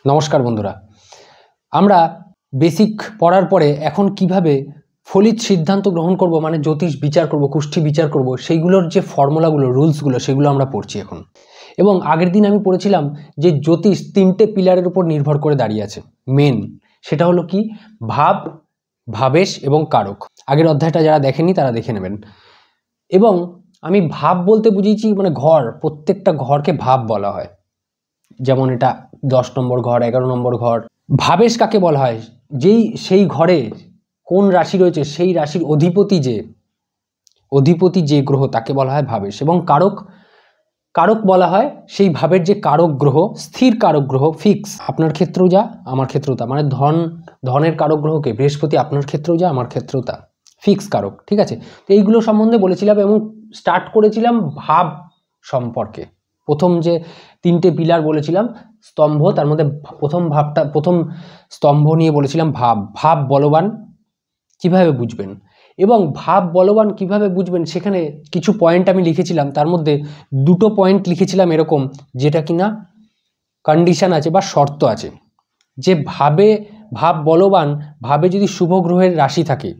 নমস্কার বন্ধুরা, আমরা বেসিক পড়ার পরে এখন কিভাবে ফলিত সিদ্ধান্ত গ্রহণ করব, মানে জ্যোতিষ বিচার করব, কুষ্ঠি বিচার করব, সেইগুলোর যে ফর্মুলাগুলো, রুলসগুলো, সেগুলো আমরা পড়ছি এখন। এবং আগের দিন আমি পড়েছিলাম যে জ্যোতিষ তিনটে পিলারের উপর নির্ভর করে দাঁড়িয়ে আছে। মেন সেটা হলো কি, ভাব, ভাবেশ এবং কারক। আগের অধ্যায়টা যারা দেখেনি তারা দেখে নেবেন। এবং আমি ভাব বলতে বুঝিয়েছি মানে ঘর, প্রত্যেকটা ঘরকে ভাব বলা হয়। যেমন এটা 10 নম্বর ঘর, 11 নম্বর ঘর। ভাবেশ কাকে বলা হয়? সেই ঘরে কোন রাশি রয়েছে, সেই রাশির অধিপতি যে গ্রহ, তাকে বলা হয় ভাবেশ। এবং কারক বলা হয় সেই ভাবের যে কারক গ্রহ, স্থির কারক গ্রহ, ফিক্স। আপনার ক্ষেত্রেও যা, আমার ক্ষেত্রেও তা, মানে ধনের কারক গ্রহকে বৃহস্পতি আপনার ক্ষেত্রেও যা, আমার ক্ষেত্রেও তা, ফিক্স কারক। ঠিক আছে, তো এইগুলো সম্বন্ধে বলেছিলাম এবং স্টার্ট করেছিলাম ভাব সম্পর্কে। প্রথম যে তিনটে পিলার বলেছিলাম স্তম্ভ, তার মধ্যে প্রথম স্তম্ভ নিয়ে বলেছিলাম ভাব বলবান কিভাবে বুঝবেন, এবং ভাব বলবান কিভাবে বুঝবেন সেখানে কিছু পয়েন্ট আমি লিখেছিলাম। তার মধ্যে দুটো পয়েন্ট লিখেছিলাম এরকম, যেটা কিনা কন্ডিশন আছে বা শর্ত আছে, যে ভাব বলবান, ভাবে যদি শুভ গ্রহের রাশি থাকে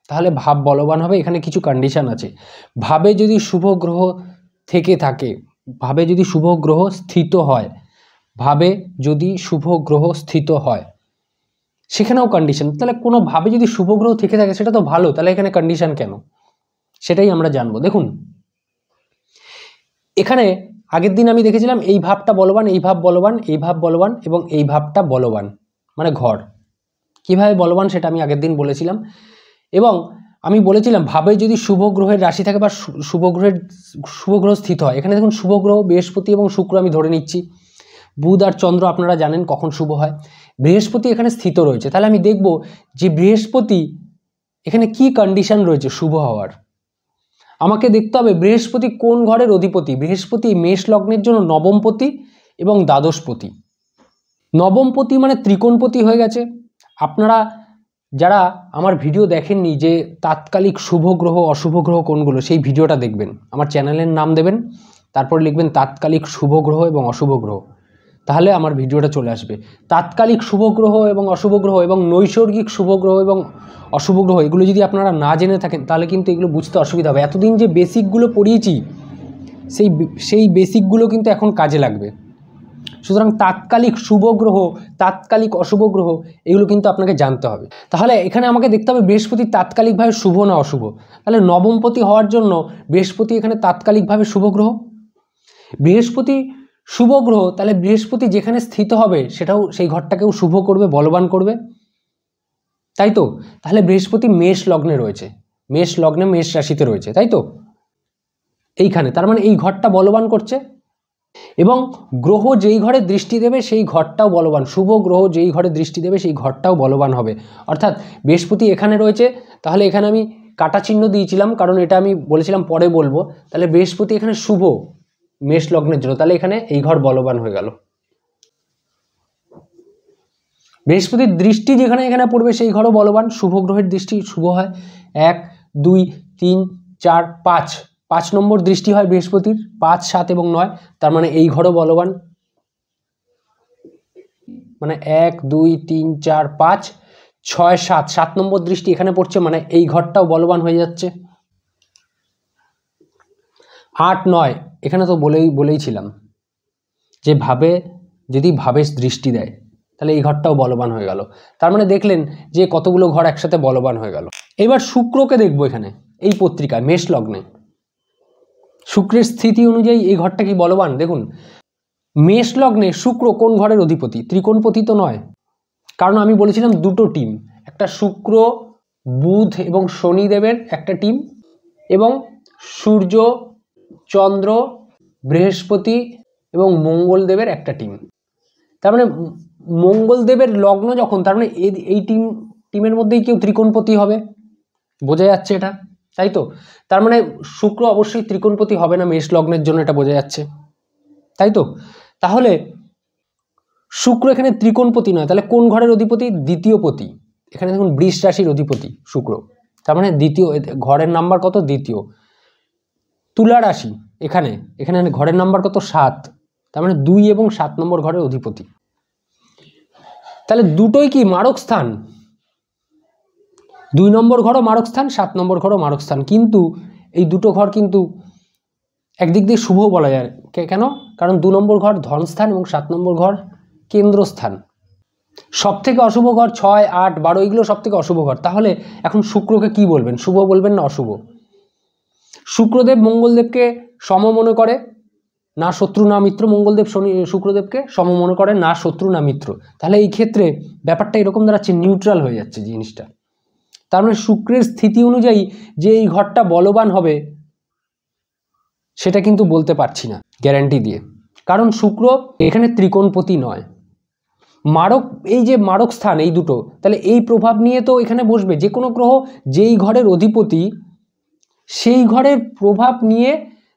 তাহলে ভাব বলবান হবে। এখানে কিছু কন্ডিশন আছে। ভাবে যদি শুভ গ্রহ থেকে থাকে, ভাবে যদি শুভ গ্রহ স্থিত হয়, সেখানেও কন্ডিশন। তাহলে কোনো ভাবে যদি শুভ গ্রহ থেকে থাকে সেটা তো ভালো, তাহলে এখানে কন্ডিশন কেন, সেটাই আমরা জানবো। দেখুন, এখানে আগের দিন আমি দেখেছিলাম এই ভাবটা বলবান, এই ভাব বলবান, এই ভাব বলবান এবং এই ভাবটা বলবান, মানে ঘর কিভাবে বলবান সেটা আমি আগের দিন বলেছিলাম। এবং আমি বলেছিলাম ভাবে যদি শুভ গ্রহের রাশি থাকে বা শুভ গ্রহ স্থিত হয়। এখানে দেখুন শুভ গ্রহ বৃহস্পতি এবং শুক্র আমি ধরে নিচ্ছি। বুধ আর চন্দ্র আপনারা জানেন কখন শুভ হয়। বৃহস্পতি এখানে স্থিত রয়েছে, তাহলে আমি দেখব যে বৃহস্পতি এখানে কি কন্ডিশন রয়েছে শুভ হওয়ার। আমাকে দেখতে হবে বৃহস্পতি কোন ঘরের অধিপতি। বৃহস্পতি মেষ লগ্নের জন্য নবমপতি এবং দ্বাদশপতি। নবমপতি মানে ত্রিকোণপতি হয়ে গেছে। আপনারা যারা আমার ভিডিও দেখেননি যে তাৎকালিক শুভ গ্রহ অশুভ গ্রহ কোনগুলো, সেই ভিডিওটা দেখবেন। আমার চ্যানেলের নাম দেবেন, তারপর লিখবেন তাৎকালিক শুভ গ্রহ এবং অশুভ গ্রহ, তাহলে আমার ভিডিওটা চলে আসবে। তাৎকালিক শুভ গ্রহ এবং অশুভ গ্রহ এবং নৈসর্গিক শুভ গ্রহ এবং অশুভ গ্রহ, এগুলো যদি আপনারা না জেনে থাকেন তাহলে কিন্তু এগুলো বুঝতে অসুবিধা হবে। এতদিন যে বেসিকগুলো পড়িয়েছি সেই বেসিকগুলো কিন্তু এখন কাজে লাগবে। সুতরাং তাৎকালিক শুভ গ্রহ, তাৎকালিক অশুভ গ্রহ, এগুলো কিন্তু আপনাকে জানতে হবে। তাহলে এখানে আমাকে দেখতে হবে বৃহস্পতি তাৎকালিকভাবে শুভ না অশুভ। তাহলে নবমপতি হওয়ার জন্য বৃহস্পতি এখানে তাৎকালিকভাবে শুভ গ্রহ। বৃহস্পতি শুভ গ্রহ, তাহলে বৃহস্পতি যেখানে স্থিত হবে সেই ঘরটাকেও শুভ করবে, বলবান করবে, তাই তো? তাহলে বৃহস্পতি মেষ লগ্নে রয়েছে, মেষ লগ্নে মেষ রাশিতে রয়েছে, তাই তো? এইখানে তার মানে এই ঘরটা বলবান করছে। এবং গ্রহ যেই ঘরে দৃষ্টি দেবে সেই ঘরটাও বলবান। শুভ গ্রহ যেই ঘরে দৃষ্টি দেবে সেই ঘরটাও বলবান হবে। অর্থাৎ বৃহস্পতি এখানে রয়েছে, তাহলে এখানে আমি কাটা চিহ্ন দিয়েছিলাম, কারণ এটা আমি বলেছিলাম পরে বলবো। তাহলে বৃহস্পতি এখানে শুভ মেষ লগ্নের জন্য, তাহলে এখানে এই ঘর বলবান হয়ে গেল। বৃহস্পতির দৃষ্টি যেখানে এখানে পড়বে সেই ঘরও বলবান। শুভ গ্রহের দৃষ্টি শুভ হয়। 1, 2, 3, 4, 5 নম্বর দৃষ্টি হয় বৃহস্পতির, 5, 7 এবং 9, তার মানে এই ঘরও বলবান। মানে 1, 2, 3, 4, 5, 6, 7 নম্বর দৃষ্টি এখানে পড়ছে, মানে এই ঘরটাও বলবান হয়ে যাচ্ছে। 8, 9 এখানে তো বলেইছিলাম যে যদি ভাবে দৃষ্টি দেয় তাহলে এই ঘরটাও বলবান হয়ে গেল। তার মানে দেখলেন যে কতগুলো ঘর একসাথে বলবান হয়ে গেল। এবার শুক্রকে দেখবো এখানে এই পত্রিকায় মেষ লগ্নে। শুক্রের স্থিতি অনুযায়ী এই ঘরটা কি বলবান? দেখুন, মেষ লগ্নে শুক্র কোন ঘরের অধিপতি? ত্রিকোণপতি তো নয়, কারণ আমি বলেছিলাম দুটো টিম, একটা শুক্র বুধ এবং শনিদেবের একটা টিম, এবং সূর্য চন্দ্র বৃহস্পতি এবং মঙ্গলদেবের একটা টিম। তার মানে মঙ্গলদেবের লগ্ন যখন, তার মানে এই টিমের মধ্যেই কেউ ত্রিকোণপতি হবে, বোঝা যাচ্ছে এটা, তাই তো? তার মানে শুক্র অবশ্যই ত্রিকোণপতি হবে না মেষ লগ্নের জন্য, এটা বোঝা যাচ্ছে, তাই তো? তাহলে শুক্র এখানে ত্রিকোণপতি নয়, তাহলে কোন ঘরের অধিপতি? দ্বিতীয় পতি। এখানে দেখুন বৃষ রাশির অধিপতি শুক্র, তার মানে দ্বিতীয়, ঘরের নাম্বার কত? দ্বিতীয়। তুলা রাশি, এখানে ঘরের নাম্বার কত? 7, তার মানে 2 এবং 7 নম্বর ঘরের অধিপতি। তাহলে দুটোই কি মারক স্থান, 2 নম্বর ঘরও মারক স্থান, 7 নম্বর ঘরও মারক স্থান, কিন্তু এই দুটো ঘর কিন্তু একদিক দিয়ে শুভ বলা যায়। কেন? কারণ 2 নম্বর ঘর ধনস্থান এবং 7 নম্বর ঘর কেন্দ্রস্থান। সব থেকে অশুভ ঘর 6, 8, 12 এগুলো সব থেকে অশুভ ঘর। তাহলে এখন শুক্রকে কি বলবেন, শুভ বলবেন না অশুভ? শুক্রদেব মঙ্গলদেবকে সম মনে করে, না শত্রু না মিত্র। মঙ্গলদেব শুক্রদেবকে সম মনে করে, না শত্রু না মিত্র। তাহলে এই ক্ষেত্রে ব্যাপারটা এরকম দাঁড়াচ্ছে, নিউট্রাল হয়ে যাচ্ছে জিনিসটা। তার মানে শুক্রের স্থিতি অনুযায়ী যে এই ঘরটা বলবান হবে সেটা কিন্তু বলতে পারছি না গ্যারান্টি দিয়ে, কারণ শুক্র এখানে ত্রিকোণপতি নয়, মারক। এই যে মারক স্থান এই দুটো, তাহলে এই প্রভাব নিয়ে তো এখানে বসবে। যে কোনো গ্রহ যেই ঘরের অধিপতি সেই ঘরের প্রভাব নিয়ে,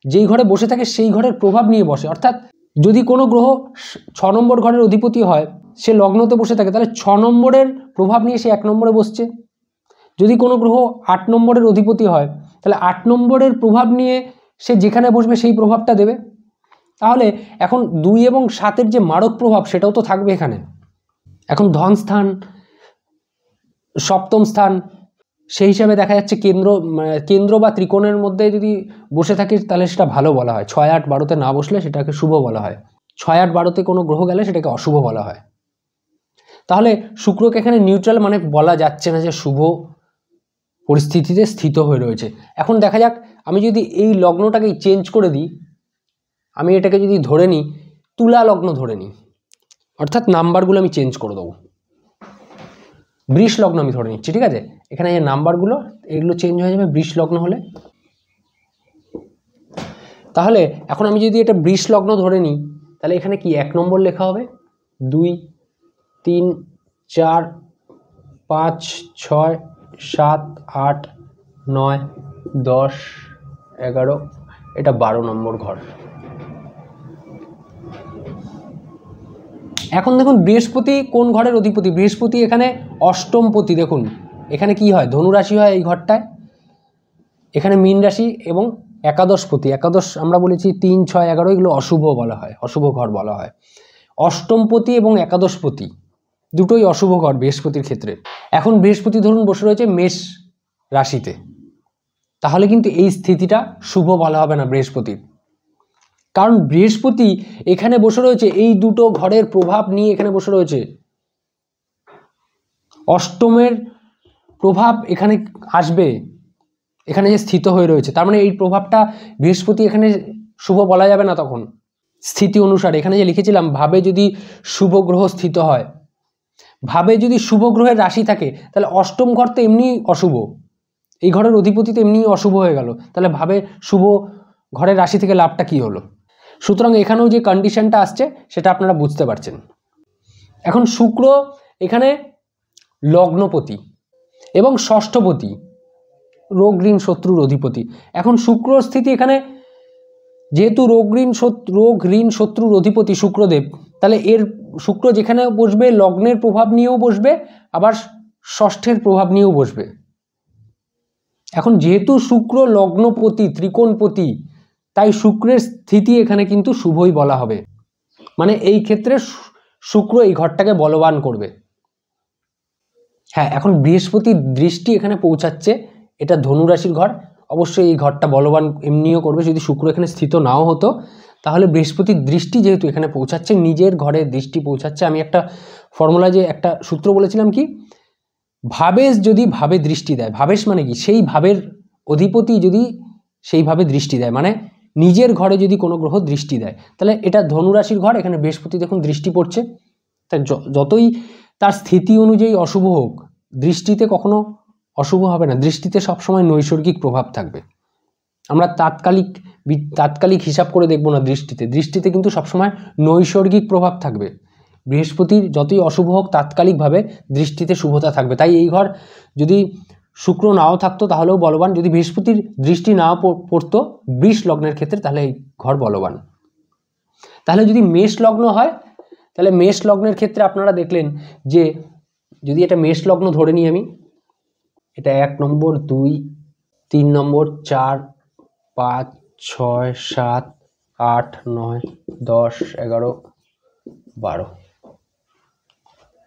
যেই ঘরে বসে থাকে সেই ঘরের প্রভাব নিয়ে বসে। অর্থাৎ যদি কোনো গ্রহ 6 নম্বর ঘরের অধিপতি হয়, সে লগ্নতে বসে থাকে, তাহলে 6 নম্বরের প্রভাব নিয়ে সে 1 নম্বরে বসছে। যদি কোনো গ্রহ 8 নম্বরের অধিপতি হয়, তাহলে 8 নম্বরের প্রভাব নিয়ে সে যেখানে বসবে সেই প্রভাবটা দেবে। তাহলে এখন 2 এবং 7-এর যে মারক প্রভাব সেটাও তো থাকবে এখানে। এখন ধন স্থান, সপ্তম স্থান, সেই হিসাবে দেখা যাচ্ছে কেন্দ্র বা ত্রিকোণের মধ্যে যদি বসে থাকে তাহলে সেটা ভালো বলা হয়। 6, 8, 12-তে না বসলে সেটাকে শুভ বলা হয়। 6, 8, 12-তে কোনো গ্রহ গেলে সেটাকে অশুভ বলা হয়। তাহলে শুক্রকে এখানে নিউট্রাল মানে বলা যাচ্ছে না যে শুভ পরিস্থিতিতে স্থিত হয়ে রয়েছে। এখন দেখা যাক, আমি যদি এই লগ্নটাকে চেঞ্জ করে দিই, আমি এটাকে যদি ধরে নিই তুলা লগ্ন ধরে নিই, অর্থাৎ নাম্বারগুলো আমি চেঞ্জ করে দেবো, বৃষ লগ্ন আমি ধরে নিচ্ছি, ঠিক আছে? এখানে এই নাম্বারগুলো এগুলো চেঞ্জ হয়ে যাবে বৃষ লগ্ন হলে। তাহলে এখন আমি যদি এটা বৃষ লগ্ন ধরে নিই, তাহলে এখানে কি 1 নম্বর লেখা হবে, 2, 3, 4, 5, 6, 7, 8, 9, 10, 11, এটা 12 নম্বর ঘর। এখন দেখুন বৃহস্পতি কোন ঘরের অধিপতি? বৃহস্পতি এখানে অষ্টমপতি। দেখুন এখানে কি হয়, ধনুরাশি হয় এই ঘরটায়, এখানে মীন রাশি এবং একাদশপতি। একাদশ আমরা বলেছি 3, 6, 11 এগুলো অশুভ বলা হয়, অশুভ ঘর বলা হয়। অষ্টমপতি এবং একাদশপতি দুটোই অশুভ ঘর বৃহস্পতির ক্ষেত্রে। এখন বৃহস্পতি ধরুন বসে রয়েছে মেষ রাশিতে, তাহলে কিন্তু এই স্থিতিটা শুভ বলা হবে না বৃহস্পতির, কারণ বৃহস্পতি এখানে বসে রয়েছে এই দুটো ঘরের প্রভাব নিয়ে এখানে বসে রয়েছে। অষ্টমের প্রভাব এখানে আসবে, এখানে যে স্থিত হয়ে রয়েছে, তার মানে এই প্রভাবটা বৃহস্পতি এখানে শুভ বলা যাবে না। তখন স্থিতি অনুসারে এখানে যে লিখেছিলাম, ভাবে যদি শুভ গ্রহ স্থিত হয়, ভাবে যদি শুভ গ্রহের রাশি থাকে, তাহলে অষ্টম ঘর তো এমনি অশুভ, এই ঘরের অধিপতি তো এমনি অশুভ হয়ে গেল, তাহলে ভাবে শুভ ঘরের রাশি থেকে লাভটা কি হলো? সুতরাং এখানেও যে কন্ডিশনটা আসছে সেটা আপনারা বুঝতে পারছেন। এখন শুক্র এখানে লগ্নপতি এবং ষষ্ঠপতি, রোগ ঋণ শত্রুর অধিপতি। এখন শুক্রর স্থিতি এখানে যেহেতু রোগ ঋণ শত্রুর অধিপতি শুক্রদেব, তাহলে এর শুক্র যেখানে বসবে লগ্নের প্রভাব নিয়েও বসবে, আবার ষষ্ঠের প্রভাব নিয়েও বসবে। এখন যেহেতু শুক্র লগ্নপতি, ত্রিকোণপতি, তাই শুক্রের স্থিতি এখানে কিন্তু শুভই বলা হবে। মানে এই ক্ষেত্রে শুক্র এই ঘরটাকে বলবান করবে। হ্যাঁ, এখন বৃহস্পতির দৃষ্টি এখানে পৌঁছাচ্ছে, এটা ধনুরাশির ঘর, অবশ্যই এই ঘরটা বলবান এমনিও করবে। যদি শুক্র এখানে স্থিত নাও হতো, তাহলে বৃহস্পতির দৃষ্টি যেহেতু এখানে পৌঁছাচ্ছে, নিজের ঘরে দৃষ্টি পৌঁছাচ্ছে। আমি একটা ফর্মুলা, যে একটা সূত্র বলেছিলাম কি, ভাবেশ যদি ভাবে দৃষ্টি দেয়, ভাবেশ মানে কি, সেই ভাবের অধিপতি যদি সেইভাবে দৃষ্টি দেয়, মানে নিজের ঘরে যদি কোনো গ্রহ দৃষ্টি দেয়, তাহলে এটা ধনুরাশির ঘর, এখানে বৃহস্পতি দেখুন দৃষ্টি পড়ছে। তাই যতই তার স্থিতি অনুযায়ী অশুভ হোক, দৃষ্টিতে কখনো অশুভ হবে না, দৃষ্টিতে সবসময় নৈসর্গিক প্রভাব থাকবে। আমরা তাৎকালিক হিসাব করে দেখব না, দৃষ্টিতে কিন্তু সবসময় নৈসর্গিক প্রভাব থাকবে। বৃহস্পতির যতই অশুভ হোক, তাৎকালিকভাবে দৃষ্টিতে শুভতা থাকবে। তাই এই ঘর যদি শুক্র নাও থাকতো তাহলেও বলবান, যদি বৃহস্পতির দৃষ্টি নাও পড়তো বৃষ লগ্নের ক্ষেত্রে, তাহলে এই ঘর বলবান। তাহলে যদি মেষ লগ্ন হয়, তাহলে মেষ লগ্নের ক্ষেত্রে আপনারা দেখলেন যে, যদি এটা মেষ লগ্ন ধরে নিই আমি, এটা 1 নম্বর, 2, 3 নম্বর, 4, 5, 6, 7, 8, 9, 10, 11, 12,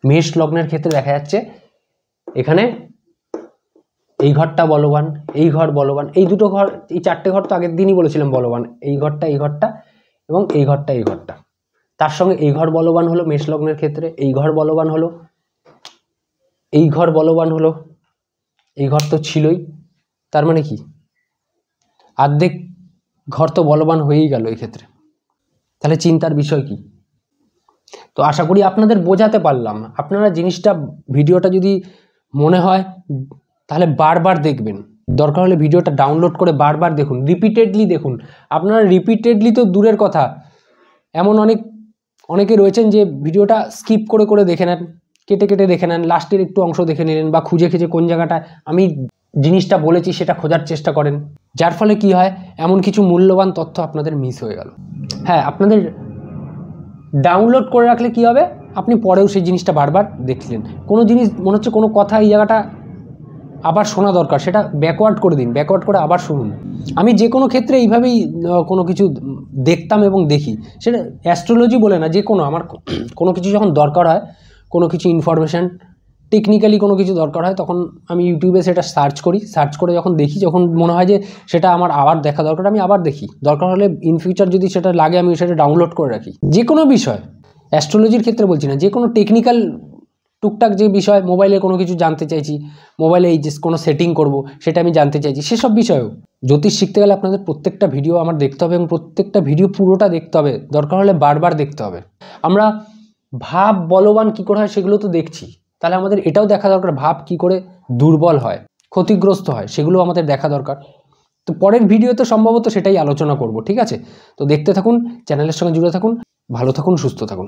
মেষ লগ্নের ক্ষেত্রে দেখা যাচ্ছে এখানে এই ঘরটা বলবান, এই ঘর বলবান, এই দুটো ঘর, এই চারটে ঘর তো আগের দিনই বলেছিলাম বলবান, এই ঘরটা এবং এই ঘরটা, তার সঙ্গে এই ঘর বলবান হলো মেষ লগ্নের ক্ষেত্রে, এই ঘর বলবান হলো, এই ঘর বলবান হলো, এই ঘর তো ছিলই, তার মানে কি অর্ধেক ঘর তো বলবান হয়েই গেল এই ক্ষেত্রে। তাহলে চিন্তার বিষয় কি? তো আশা করি আপনাদের বোঝাতে পারলাম। আপনারা জিনিসটা, ভিডিওটা যদি মনে হয় তাহলে বারবার দেখবেন, দরকার হলে ভিডিওটা ডাউনলোড করে বারবার দেখুন, রিপিটেডলি দেখুন। আপনারা রিপিটেডলি তো দূরের কথা, এমন অনেকে রয়েছেন যে ভিডিওটা স্কিপ করে দেখে নেন, কেটে দেখে নেন, লাস্টের একটু অংশ দেখে নিলেন, বা খুঁজে কোন জায়গাটা আমি জিনিসটা বলেছি সেটা খোঁজার চেষ্টা করেন, যার ফলে কি হয়, এমন কিছু মূল্যবান তথ্য আপনাদের মিস হয়ে গেল। হ্যাঁ, আপনাদের ডাউনলোড করে রাখলে কি হবে, আপনি পরেও সেই জিনিসটা বারবার দেখলেন। কোনো জিনিস মনে হচ্ছে কোনো কথা এই জায়গাটা আবার শোনা দরকার, সেটা ব্যাকওয়ার্ড করে দিন, ব্যাকওয়ার্ড করে আবার শুনুন। আমি যে কোনো ক্ষেত্রে এইভাবেই কোনো কিছু দেখতাম এবং দেখি, সেটা অ্যাস্ট্রোলজি বলে না, যে কোনো আমার কোনো কিছু যখন দরকার হয়, কোনো কিছু ইনফরমেশান টেকনিক্যালি কোনো কিছু দরকার হয়, তখন আমি ইউটিউবে সেটা সার্চ করি, সার্চ করে যখন দেখি, যখন মনে হয় যে সেটা আমার আবার দেখা দরকার, আমি আবার দেখি, দরকার হলে ইন ফিউচার যদি সেটা লাগে আমি সেটা ডাউনলোড করে রাখি। যে কোনো বিষয়, অ্যাস্ট্রোলজির ক্ষেত্রে বলছি না, যে কোনো টেকনিক্যাল টুকটাক যে বিষয়, মোবাইলে কোনো কিছু জানতে চাইছি, মোবাইলে এই যে কোনো সেটিং করব সেটা আমি জানতে চাইছি, সেসব বিষয়েও জ্যোতিষ শিখতে গেলে আপনাদের প্রত্যেকটা ভিডিও আমার দেখতে হবে, এবং প্রত্যেকটা ভিডিও পুরোটা দেখতে হবে, দরকার হলে বারবার দেখতে হবে। আমরা ভাব বলবান কী করে হয় সেগুলো তো দেখছি, তাহলে আমাদের এটাও দেখা দরকার ভাব কি করে দুর্বল হয়, ক্ষতিগ্রস্ত হয়, সেগুলো আমাদের দেখা দরকার। তো পরের ভিডিওতে সম্ভবত সেটাই আলোচনা করব, ঠিক আছে? তো দেখতে থাকুন, চ্যানেলের সঙ্গে জুড়ে থাকুন, ভালো থাকুন, সুস্থ থাকুন।